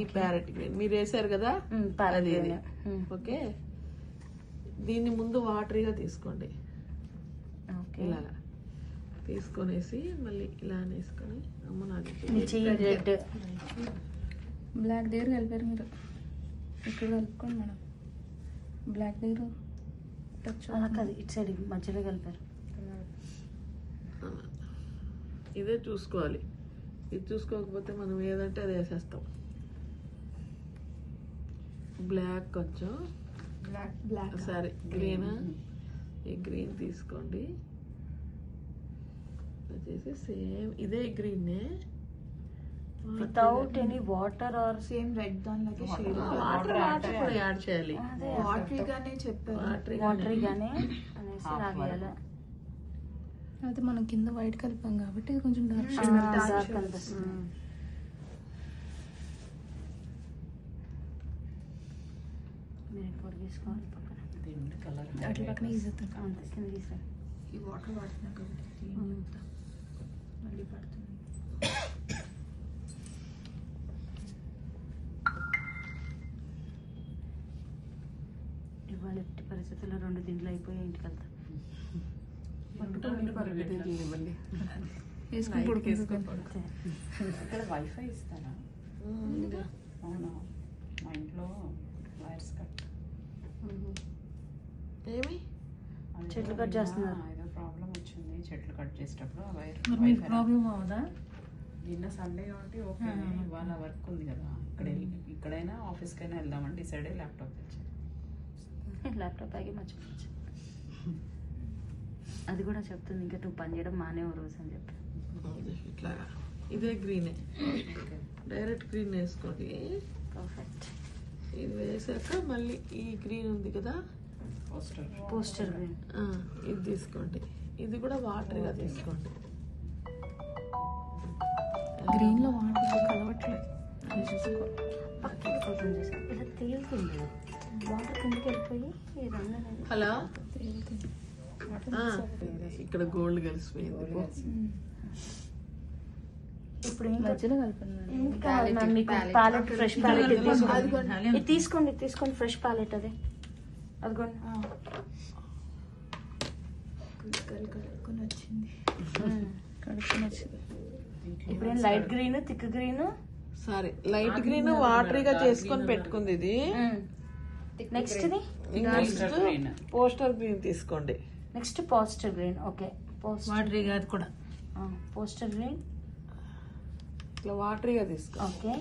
ఈ parrot green మీరు వేసారు కదా అది ఓకే. దీన్ని ముందు వాటరీగా తీసుకోండి, ఇలాగా తీసుకొనేసి మళ్ళీ ఇలా వేసుకొని అమ్మ నాకు రెడ్ బ్లాక్ దగ్గర కలిపారు మీరు, ఇక్కడ కలుపుకోండి మేడం. బ్లాక్ దగ్గర అలా కాదు, ఇటు సైడ్ మధ్యలో కలిపారు. ఇదే చూసుకోవాలి, ఇది చూసుకోకపోతే మనం ఏదంటే అది వేసేస్తాం. బ్లాక్ కొంచెం సరే, గ్రీన్ ఈ గ్రీన్ తీసుకోండి వచ్చేసి సేమ్ ఇదే green without any water or same red దానిలాగే షేడ్ వాటర్ కూడా యాడ్ చేయాలి. వాటరీగానే చెప్పారు, వాటరీగానే అనేసి రాగేయాలి. అయితే మనం కింద వైట్ కలిపాం కాబట్టి ఇది కొంచెం డార్క్ కనిపిస్తుంది. మీరు పొడి తీసుకోవాలి పక్కన, అట్లా పక్కన ఈజీ అంతే కింద తీసారు. ఈ వాటర్ వాడుతున్నాం కాబట్టి మళ్ళీ పడుతుంది. ఇవాళ ఎట్టి పరిస్థితుల్లో 2 దిండ్లు అయిపోయి ఇంటికి వెళ్తా. ఇక్కడ వైఫై ఇస్తారా? అవునా, మా ఇంట్లో వైర్స్ కట్. ఏమి చెట్లు కట్ చేస్తున్నారు, ఏదో ప్రాబ్లం వచ్చింది చెట్లు కట్ చేసేటప్పుడు ఆ వైర్. ప్రాబ్లం అవదా? నిన్న సండే కాబట్టి ఓకే, ఇవాళ వర్క్ ఉంది కదా, ఇక్కడైనా ఆఫీస్కైనా వెళ్దామని డిసైడ్ అయ్యి ల్యాప్టాప్ తెచ్చాను. ల్యాప్టాప్ ఆగి మర్చిపోవచ్చు. అది కూడా చెప్తుంది ఇంకా నువ్వు పని చేయడం మానేవు రోజు అని చెప్పి. ఇట్లాగా ఇదే గ్రీనే, డైరెక్ట్ గ్రీన్ వేసుకోండి. పర్ఫెక్ట్. ఇది వేసాక మళ్ళీ ఈ గ్రీన్ ఉంది కదా పోస్టర్ గ్రీన్, ఇది తీసుకోండి. ఇది కూడా వాటర్గా తీసుకోండి. గ్రీన్ లో వాటర్ కలవట్లేదు, పక్కకి ఫోటో చేసాం. ఇలా తేలుతుంది వాటర్ కిందకి వెళ్ళిపోయి హలో ఇక్కడ గోల్డ్ కలిసిపోయింది. ఇప్పుడు మధ్యలో కలిపాను. ప్యాలెట్, ఫ్రెష్ ప్యాలెట్ ఇది తీసుకోండి, తీసుకోండి ఫ్రెష్ ప్యాలెట్. అదే అదిగోండి, కలుపుకొని వచ్చింది. ఇప్పుడు ఏం light green, thick green, sorry light green వాటరీగా చేసుకొని పెట్టుకుంది ఇది. నెక్స్ట్ ఇది నెక్స్ట్ పోస్టర్ గ్రీన్ తీసుకోండి. Next poster green. ఓకే, వాటరీగా అది కూడా పోస్టర్ గ్రీన్ ఇట్లా వాటరీగా తీసుకో. ఓకే.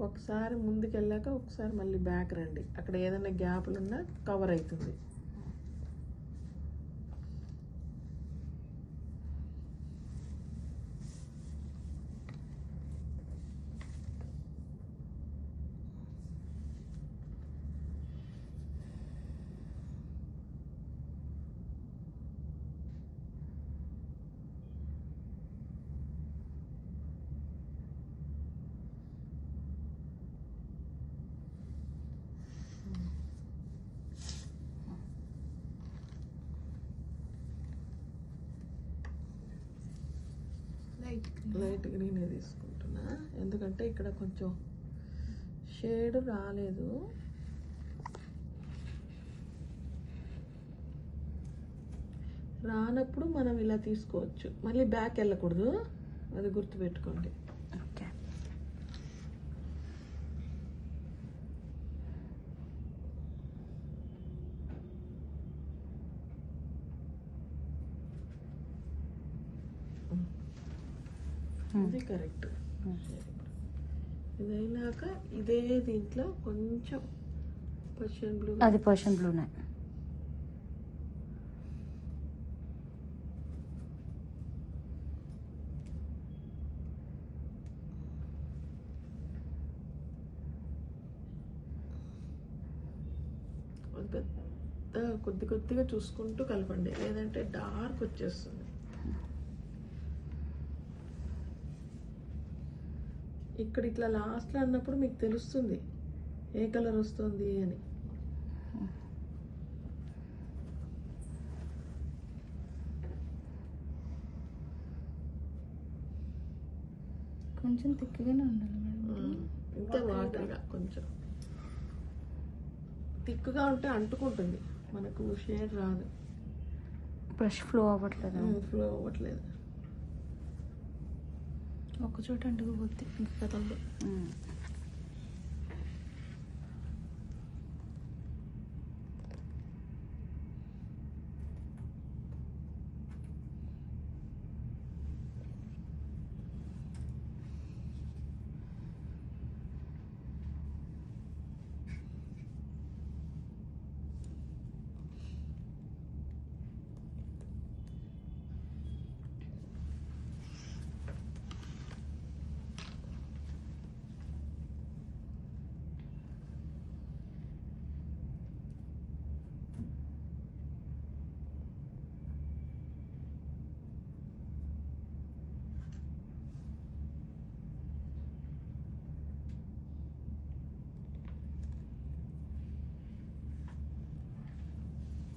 ఒకసారి ముందుకు వెళ్ళాక ఒకసారి మళ్ళీ బ్యాక్ రండి, అక్కడ ఏదైనా గ్యాప్లు ఉన్నా కవర్ అవుతుంది. లైట్ గ్రీన్ తీసుకుంటున్నా, ఎందుకంటే ఇక్కడ కొంచెం షేడ్ రాలేదు. రానప్పుడు మనం ఇలా తీసుకోవచ్చు, మళ్ళీ బ్యాక్ వెళ్ళకూడదు, అది గుర్తుపెట్టుకోండి. ఓకే. ఇది కరెక్ట్. ఇదైనాక ఇదే దీంట్లో కొంచెం పర్షియన్ బ్లూ. అది పర్షియన్ బ్లూనే. పెద్ద కొద్ది కొద్దిగా చూసుకుంటూ కలపండి, లేదంటే డార్క్ వచ్చేస్తుంది. ఇక్కడ ఇట్లా లాస్ట్లో అన్నప్పుడు మీకు తెలుస్తుంది ఏ కలర్ వస్తుంది అని. కొంచెం తిక్కుగానే ఉండాలి మేడం. ఇంతే వాటర్గా కొంచెం తిక్కుగా ఉంటే అంటుకుంటుంది, మనకు షేడ్ రాదు, బ్రష్ ఫ్లో అవ్వట్లేదు. ఫ్లో అవ్వట్లేదు. ఒక చోట అంటుకుపోతే ఇంకా కదలదు.